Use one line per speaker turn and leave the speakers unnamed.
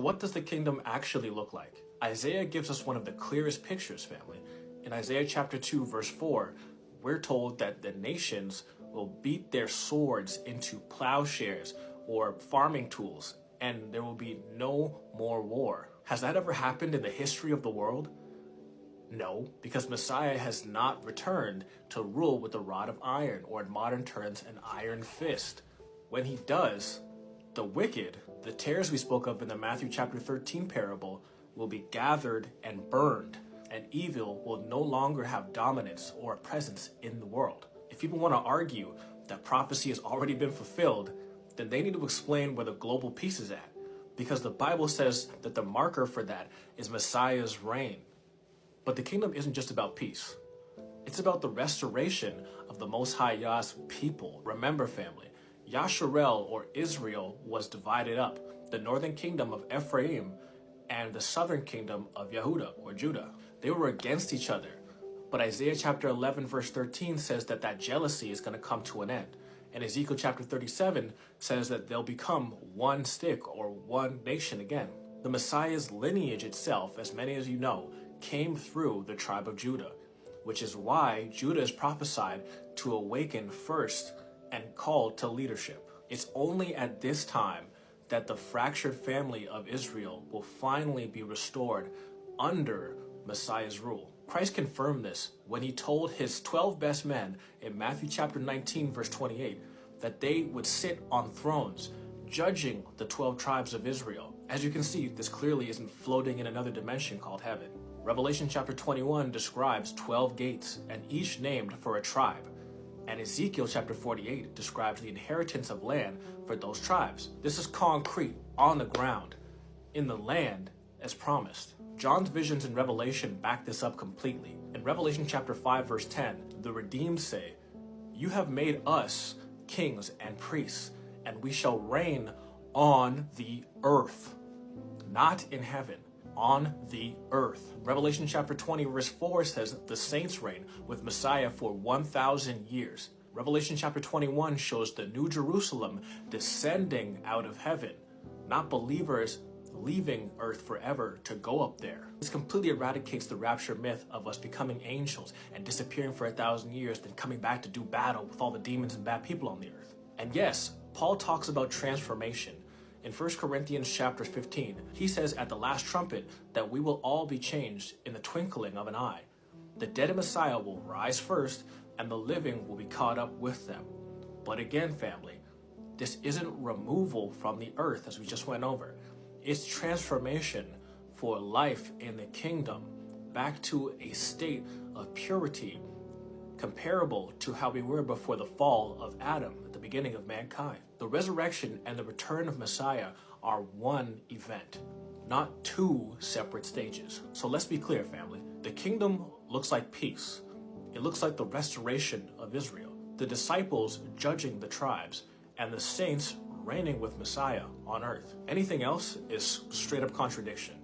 what does the kingdom actually look like? Isaiah gives us one of the clearest pictures, family. In Isaiah chapter 2, verse 4, we're told that the nations will beat their swords into plowshares or farming tools, and there will be no more war. Has that ever happened in the history of the world? No, because Messiah has not returned to rule with a rod of iron, or in modern terms, an iron fist. When he does, the wicked, the tares we spoke of in the Matthew chapter 13 parable, will be gathered and burned, and evil will no longer have dominance or a presence in the world. If people want to argue that prophecy has already been fulfilled, then they need to explain where the global peace is at, because the Bible says that the marker for that is Messiah's reign. But the kingdom isn't just about peace. It's about the restoration of the Most High Yah's people. Remember, family, Yasharel, or Israel, was divided up. The northern kingdom of Ephraim and the southern kingdom of Yehuda, or Judah. They were against each other. But Isaiah chapter 11 verse 13 says that jealousy is going to come to an end. And Ezekiel chapter 37 says that they'll become one stick, or one nation again. The Messiah's lineage itself, as many as you know, came through the tribe of Judah, which is why Judah is prophesied to awaken first and called to leadership. It's only at this time that the fractured family of Israel will finally be restored under Messiah's rule. Christ confirmed this when he told his 12 best men in Matthew chapter 19 verse 28 that they would sit on thrones judging the 12 tribes of Israel. As you can see, this clearly isn't floating in another dimension called heaven. Revelation chapter 21 describes 12 gates, and each named for a tribe. And Ezekiel chapter 48 describes the inheritance of land for those tribes. This is concrete, on the ground, in the land as promised. John's visions in Revelation back this up completely. In Revelation chapter 5 verse 10, the redeemed say, "You have made us kings and priests, and we shall reign on the earth." Not in heaven, on the earth. Revelation chapter 20 verse 4 says the saints reign with Messiah for 1,000 years. Revelation chapter 21 shows the New Jerusalem descending out of heaven, not believers leaving earth forever to go up there. This completely eradicates the rapture myth of us becoming angels and disappearing for 1,000 years, then coming back to do battle with all the demons and bad people on the earth. And yes, Paul talks about transformation. In 1 Corinthians chapter 15, he says at the last trumpet that we will all be changed in the twinkling of an eye. The dead in Messiah will rise first, and the living will be caught up with them. But again, family, this isn't removal from the earth as we just went over. It's transformation for life in the kingdom, back to a state of purity comparable to how we were before the fall of Adam at the beginning of mankind. The resurrection and the return of Messiah are one event, not two separate stages. So let's be clear, family. The kingdom looks like peace. It looks like the restoration of Israel, the disciples judging the tribes, and the saints reigning with Messiah on earth. Anything else is straight up contradiction.